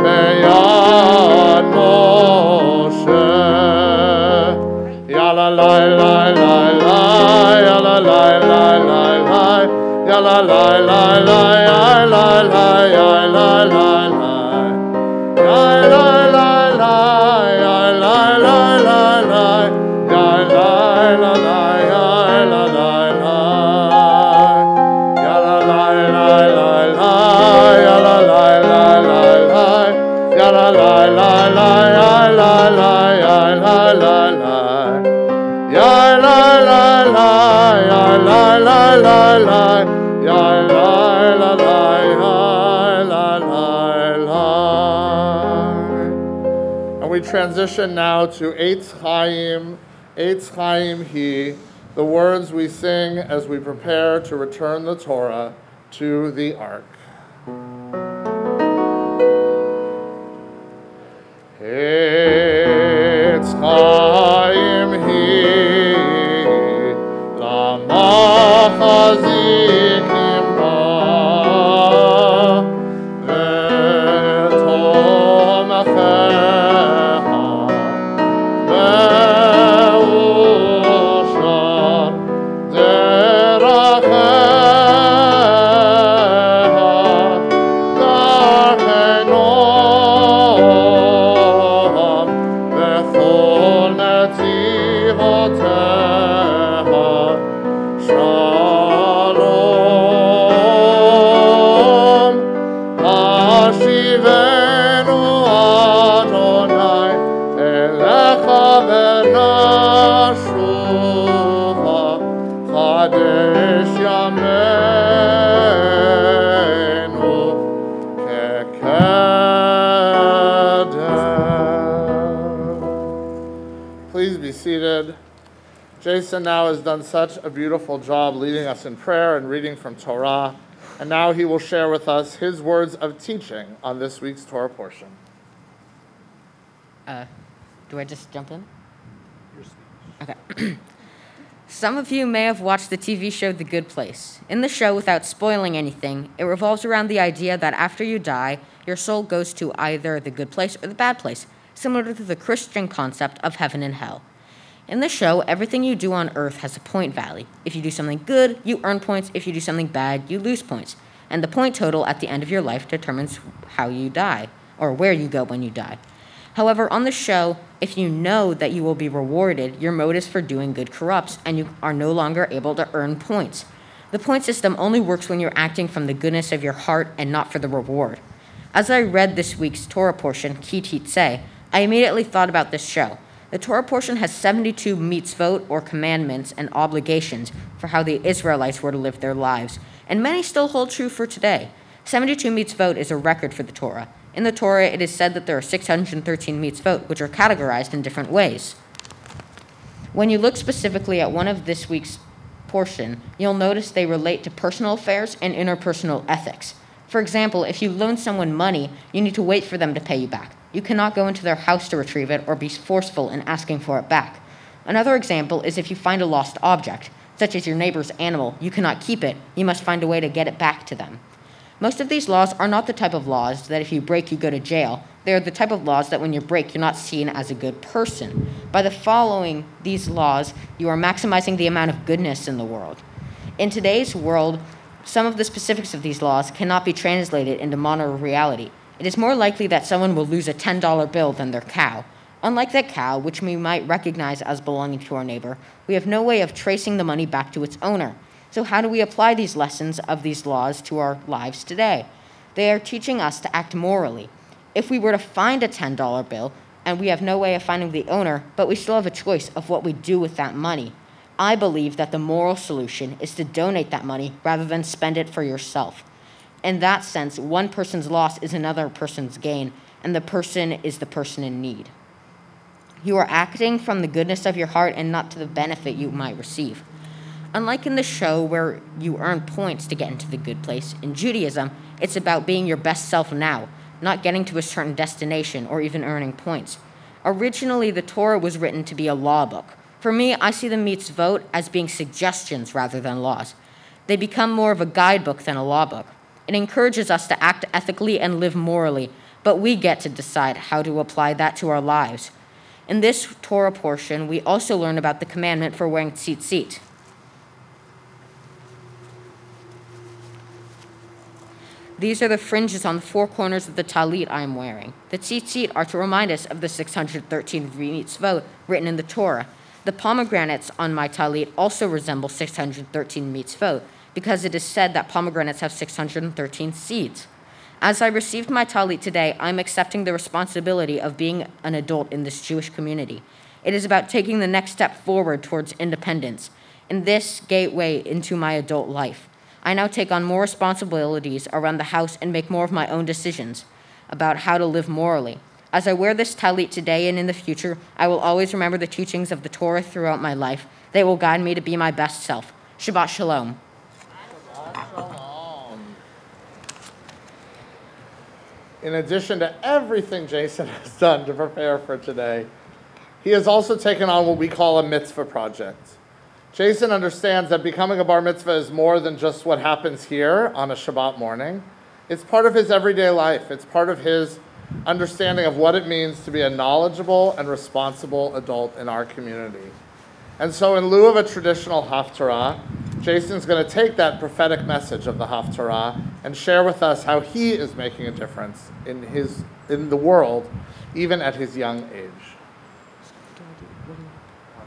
ביד משה. יאללה לי לי לי לי, יאללה לי לי לי לי, יאללה לי לי לי, יאללה לי יאללה לי לי. And we transition now to Eitz Chaim He, the words we sing as we prepare to return the Torah to the Ark. Eitz Chaim He, lama chazikim ba, v'tomachecha, ve'ushar derachecha, darchei noam, v'chol netivotecha, shalom. Hashivenu Adonai elecha v'nashuva, chadesh yameinu kekedem. Please be seated. Jason now has done such a beautiful job leading us in prayer and reading from Torah, and now he will share with us his words of teaching on this week's Torah portion. Do I just jump in? Okay. Some of you may have watched the TV show The Good Place. In the show, without spoiling anything, it revolves around the idea that after you die, your soul goes to either the good place or the bad place, similar to the Christian concept of heaven and hell. In the show, everything you do on earth has a point value. If you do something good, you earn points. If you do something bad, you lose points. And the point total at the end of your life determines how you die, or where you go when you die. However, on the show, if you know that you will be rewarded, your motives for doing good corrupts, and you are no longer able to earn points. The point system only works when you're acting from the goodness of your heart and not for the reward. As I read this week's Torah portion, Ki Titzeh, I immediately thought about this show. The Torah portion has 72 mitzvot, or commandments, and obligations for how the Israelites were to live their lives, and many still hold true for today. 72 mitzvot is a record for the Torah. In the Torah, it is said that there are 613 mitzvot, which are categorized in different ways. When you look specifically at one of this week's portion, you'll notice they relate to personal affairs and interpersonal ethics. For example, if you loan someone money, you need to wait for them to pay you back. You cannot go into their house to retrieve it or be forceful in asking for it back. Another example is if you find a lost object, such as your neighbor's animal, you cannot keep it. You must find a way to get it back to them. Most of these laws are not the type of laws that if you break, you go to jail. They are the type of laws that when you break, you're not seen as a good person. By following these laws, you are maximizing the amount of goodness in the world. In today's world, some of the specifics of these laws cannot be translated into modern reality. It is more likely that someone will lose a $10 bill than their cow. Unlike that cow, which we might recognize as belonging to our neighbor, we have no way of tracing the money back to its owner. So how do we apply these lessons of these laws to our lives today? They are teaching us to act morally. If we were to find a $10 bill, and we have no way of finding the owner, but we still have a choice of what we do with that money, I believe that the moral solution is to donate that money rather than spend it for yourself. In that sense, one person's loss is another person's gain, and the person is the person in need. You are acting from the goodness of your heart and not to the benefit you might receive. Unlike in the show where you earn points to get into the good place, in Judaism, it's about being your best self now, not getting to a certain destination or even earning points. Originally, the Torah was written to be a law book. For me, I see the mitzvot as being suggestions rather than laws. They become more of a guidebook than a law book. It encourages us to act ethically and live morally, but we get to decide how to apply that to our lives. In this Torah portion, we also learn about the commandment for wearing tzitzit. These are the fringes on the four corners of the talit I am wearing. The tzitzit are to remind us of the 613 mitzvot written in the Torah. The pomegranates on my talit also resemble 613 mitzvot, because it is said that pomegranates have 613 seeds. As I received my talit today, I'm accepting the responsibility of being an adult in this Jewish community. It is about taking the next step forward towards independence, in this gateway into my adult life. I now take on more responsibilities around the house and make more of my own decisions about how to live morally. As I wear this talit today and in the future, I will always remember the teachings of the Torah throughout my life. They will guide me to be my best self. Shabbat Shalom. In addition to everything Jason has done to prepare for today, he has also taken on what we call a mitzvah project. Jason understands that becoming a bar mitzvah is more than just what happens here on a Shabbat morning. It's part of his everyday life. It's part of his understanding of what it means to be a knowledgeable and responsible adult in our community. And so in lieu of a traditional Haftarah, Jason's going to take that prophetic message of the Haftarah and share with us how he is making a difference in the world, even at his young age.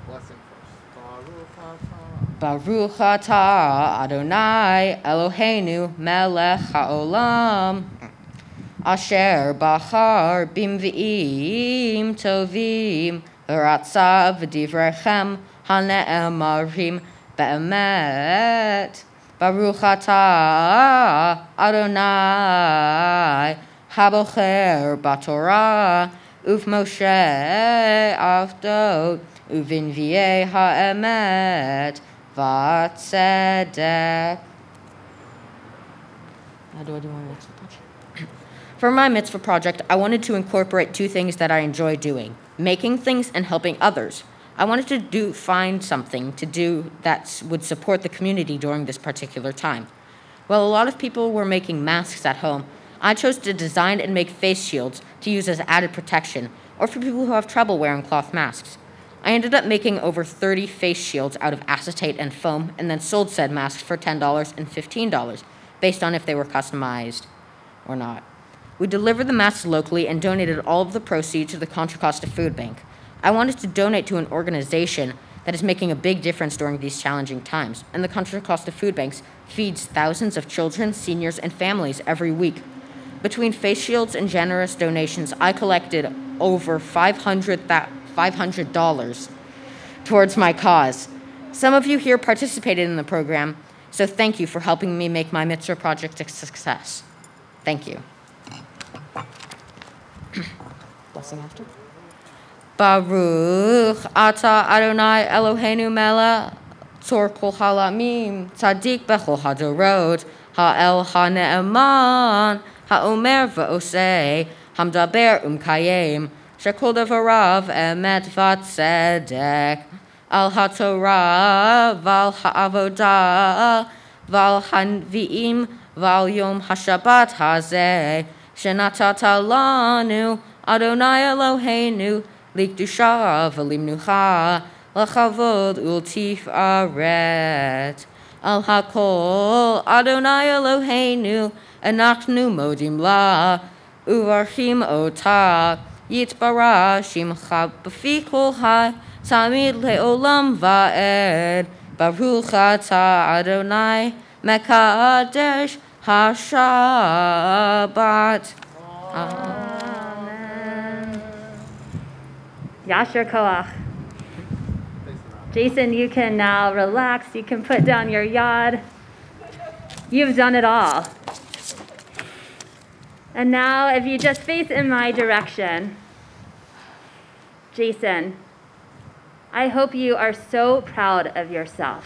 Blessing first. Baruch atah Adonai Eloheinu melech haolam asher bachar bimvi'im tovim v'ratza v'divrechem hane'emarim be'emet. Baruch atah Adonai habocher b'torah uf Moshe avdot, uvinviei ha'emet, v'tzedek. How do I do my mitzvah project? For my mitzvah project, I wanted to incorporate two things that I enjoy doing: making things and helping others. I wanted to find something to do that would support the community during this particular time. While a lot of people were making masks at home, I chose to design and make face shields to use as added protection, or for people who have trouble wearing cloth masks. I ended up making over 30 face shields out of acetate and foam, and then sold said masks for $10 and $15, based on if they were customized or not. We delivered the masks locally and donated all of the proceeds to the Contra Costa Food Bank. I wanted to donate to an organization that is making a big difference during these challenging times, and the Contra Costa Food Banks feeds thousands of children, seniors, and families every week. Between face shields and generous donations, I collected over $500 towards my cause. Some of you here participated in the program, so thank you for helping me make my mitzvah project a success. Thank you. Blessing after. Baruch Ata Adonai Eloheinu Melech Tzor Kol Halamim Tzadik Bechol Hadorot Ha'el HaNe'eman Ha'omer V'osei Hamdaber Kayem Shekol Devarav Emet V'tzedek Al HaTorah V'al Ha'avodah V'al Hanvi'im V'al Yom HaShabbat Hazeh Shenatata Lanu Adonai Eloheinu Likdusha v'limnucha, l'chavod ultifaret. Al hakol Adonai Eloheinu, anachnu modim la, uvarchim ota, yitbara shimcha b'fi kol ha, tamid le'olam va'ed, baruch ata Adonai, mekadesh ha-Shabbat. Yasher Koach. Jason, you can now relax. You can put down your yad. You've done it all. And now, if you just face in my direction, Jason, I hope you are so proud of yourself,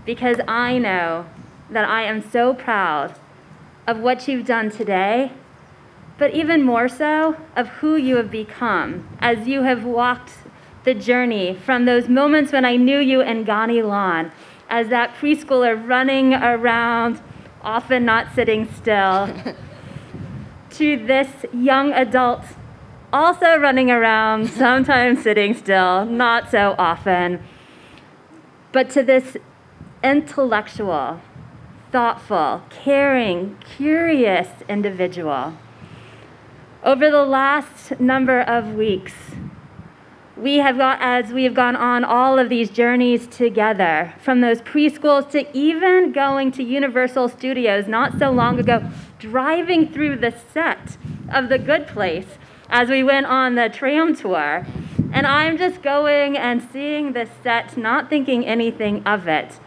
because I know that I am so proud of what you've done today, but even more so of who you have become as you have walked the journey from those moments when I knew you in Gani Lawn, as that preschooler running around, often not sitting still, to this young adult also running around, sometimes sitting still, not so often, but to this intellectual, thoughtful, caring, curious individual. Over the last number of weeks, as we have gone on all of these journeys together, from those preschools to even going to Universal Studios not so long ago, driving through the set of The Good Place as we went on the tram tour. And I'm just going and seeing this set, not thinking anything of it,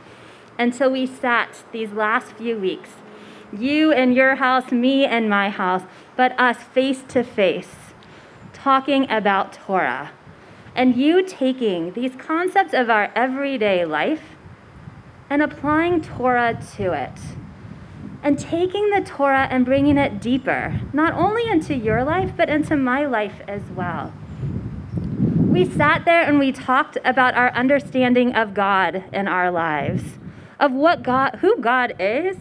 until we sat these last few weeks, you in your house, me in my house, but us face to face, talking about Torah. And you taking these concepts of our everyday life and applying Torah to it. And taking the Torah and bringing it deeper, not only into your life, but into my life as well. We sat there and we talked about our understanding of God in our lives, of who God is,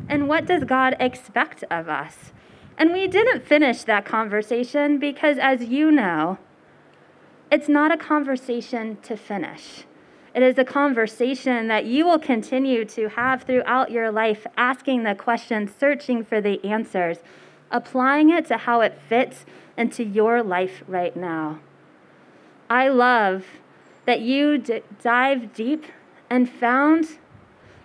and what does God expect of us. And we didn't finish that conversation because, as you know, it's not a conversation to finish. It is a conversation that you will continue to have throughout your life, asking the questions, searching for the answers, applying it to how it fits into your life right now. I love that you dive deep and found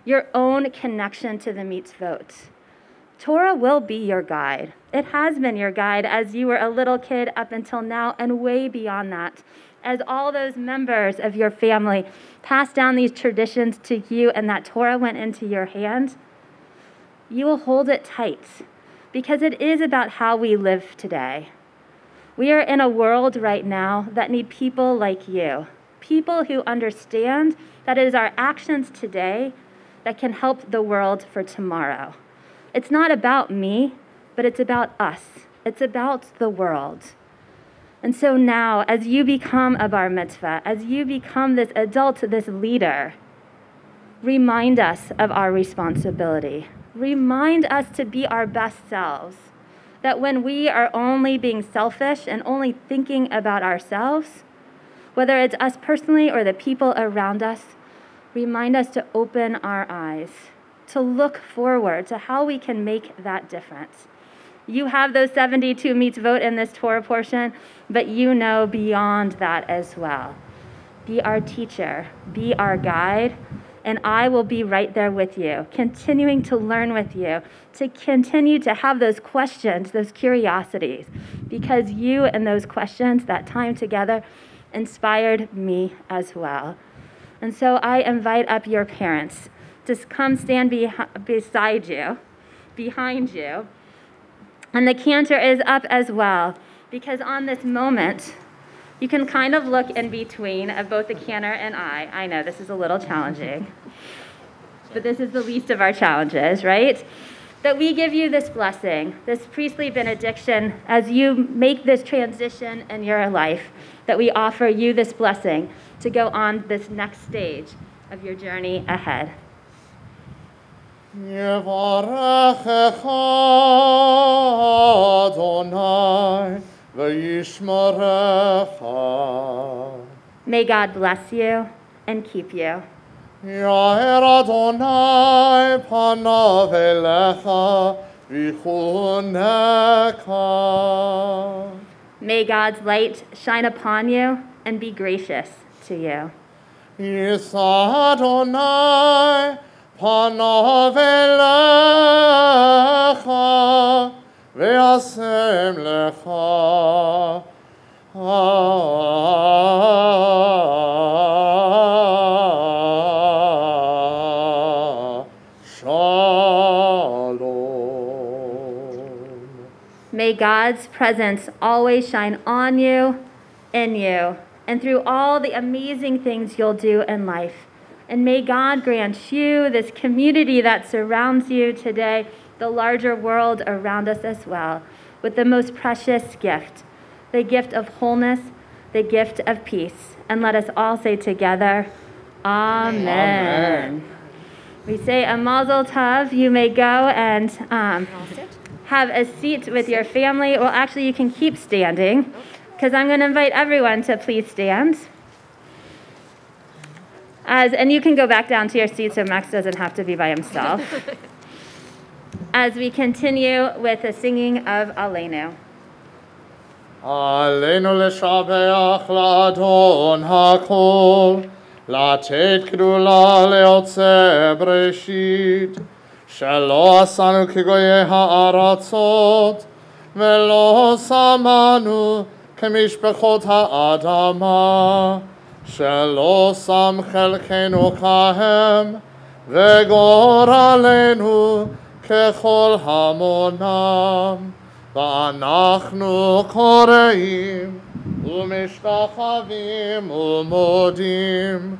your own connection to the mitzvot. Torah will be your guide. It has been your guide as you were a little kid up until now, and way beyond that. As all those members of your family passed down these traditions to you and that Torah went into your hand, you will hold it tight, because it is about how we live today. We are in a world right now that need people like you, people who understand that it is our actions today that can help the world for tomorrow. It's not about me, but it's about us. It's about the world. And so now, as you become a bar mitzvah, as you become this adult, this leader, remind us of our responsibility. Remind us to be our best selves. That when we are only being selfish and only thinking about ourselves, whether it's us personally or the people around us, remind us to open our eyes, to look forward to how we can make that difference. You have those 72 mitzvot in this Torah portion, but you know beyond that as well. Be our teacher, be our guide, and I will be right there with you, continuing to learn with you, to continue to have those questions, those curiosities, because you and those questions, that time together, inspired me as well. And so I invite up your parents to come stand beside you, behind you. And the cantor is up as well, because on this moment, you can kind of look in between of both the cantor and I. I know this is a little challenging, but this is the least of our challenges, right? That we give you this blessing, this priestly benediction, as you make this transition in your life, that we offer you this blessing to go on this next stage of your journey ahead. Yevarechecha Adonai v'yishmerecha. May God bless you and keep you. Yair Adonai panav elecha v'chuneka. May God's light shine upon you and be gracious to you. Yisa Adonai panav elecha ve'asem lecha. May God's presence always shine on you, in you, and through all the amazing things you'll do in life. And may God grant you this community that surrounds you today, the larger world around us as well, with the most precious gift, the gift of wholeness, the gift of peace. And let us all say together, Amen. Amen. We say a mazel tov. You may go and have a seat with your family. Well, actually, you can keep standing, because I'm going to invite everyone to please stand. And you can go back down to your seat so Max doesn't have to be by himself. As we continue with the singing of Aleinu. Aleinu l'shabeach l'adon hakol, לתת גדולה ליוצא בראשית, שלא עשנו כגויי הארצות, ולא שמנו כמשפחות האדמה, שלא שם חלקנו כהם, וגורלנו ככל המונם, ואנחנו קוראים ומשתחווים ומודים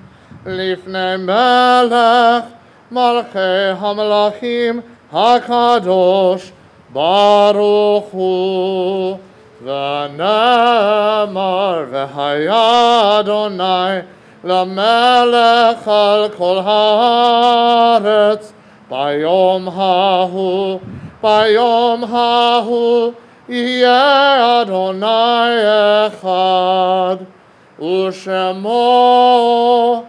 לפני מלך מלכי המלכים הקדוש ברוך הוא. ונאמר והיה אדוני למלך על כל הארץ ביום ההוא יהיה אדוני אחד, ושמו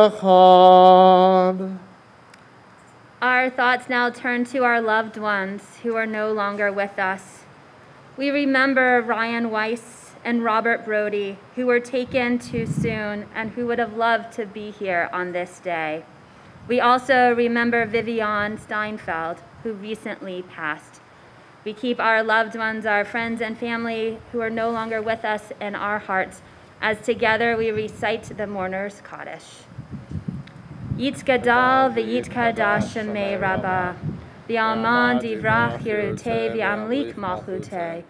אחד. Our thoughts now turn to our loved ones who are no longer with us. We remember Ryan Weiss and Robert Brody, who were taken too soon and who would have loved to be here on this day. We also remember Vivian Steinfeld, who recently passed. We keep our loved ones, our friends and family who are no longer with us in our hearts, as together we recite the Mourner's Kaddish. Yitzgadal v'yitkadash shemei Rabbah. V'aman divrach hirute v'amlik malchute.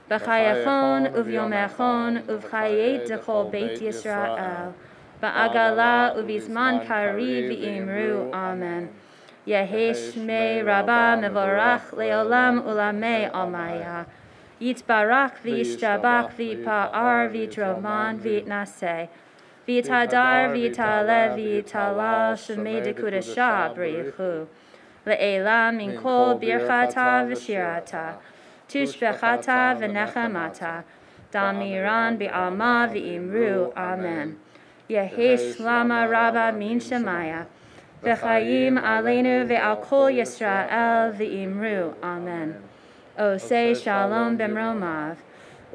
V'chayachon uv'yomechon uv'chayet dechol beit Yisrael. V'agala uv'izman kari v'imru. Amen. Yehi shmei Rabbah mevorach leolam ulamei almaya. Yitbarach v'yishtabach v'yipa'ar v'yitroman v'yitnaseh. V'yitadar v'yitale v'yitalal shemei dekudesha b'richu. Le'ela min kol birchata v'shirata. Tushbechata v'nechamata. Damiran b'alma v'imru. Amen. Yehi shlama Rabbah min shemaya. V'chayim aleinu ve'al kol Yisrael v'imru. Amen. Osei shalom b'mromav.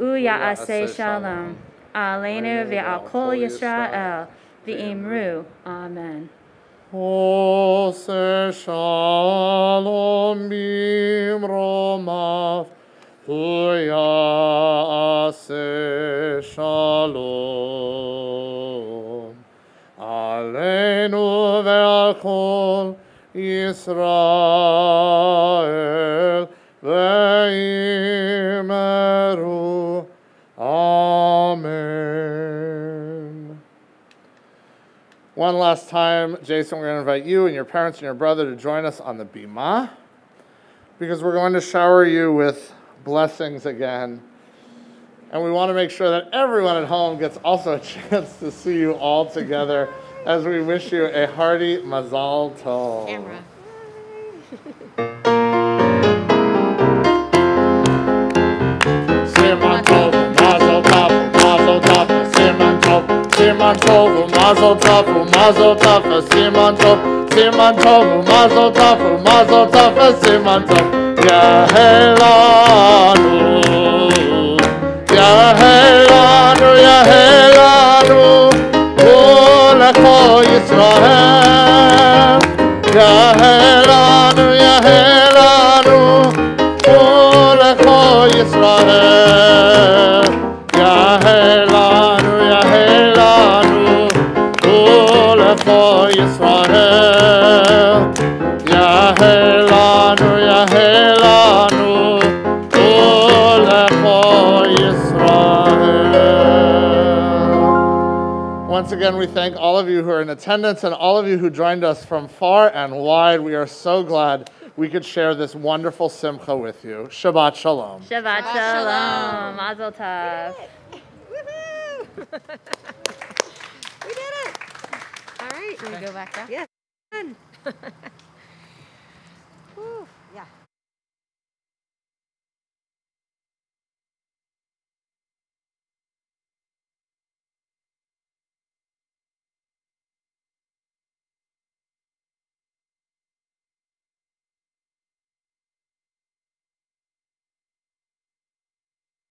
Uya'aseh shalom. Aleinu ve'al kol Yisrael v'imru. Amen. Oseh shalom b'mromav. Uya'aseh shalom. Aleinu ve'al kol Yisrael ve'imru. Amen. One last time, Jason, we're going to invite you and your parents and your brother to join us on the Bima, because we're going to shower you with blessings again. And we want to make sure that everyone at home gets also a chance to see you all together as we wish you a hearty Mazal Tov. Camera. Siman Tov, Mazel Tov, Mazel Tov, Siman Tov, Siman Tov, Mazel Tov, Mazel Tov, Siman Tov, Siman Tov, Mazel Tov, Mazel Tov, Siman Tov, Yahelanu, Yahelanu, Yahelanu, Uleko Yisrael, Yahelanu, Yahelanu, Uleko Yisrael, Yahelanu, Yahelanu, Uleko Yisrael, Yahelanu, Yahelanu, Uleko Yisrael. Once again, we thank all of you who are in attendance and all of you who joined us from far and wide. We are so glad we could share this wonderful simcha with you. Shabbat shalom. Shabbat shalom. Mazel tov. Woohoo! We did it! All right. Should we go back there? Yeah. Done. Woo. Yeah.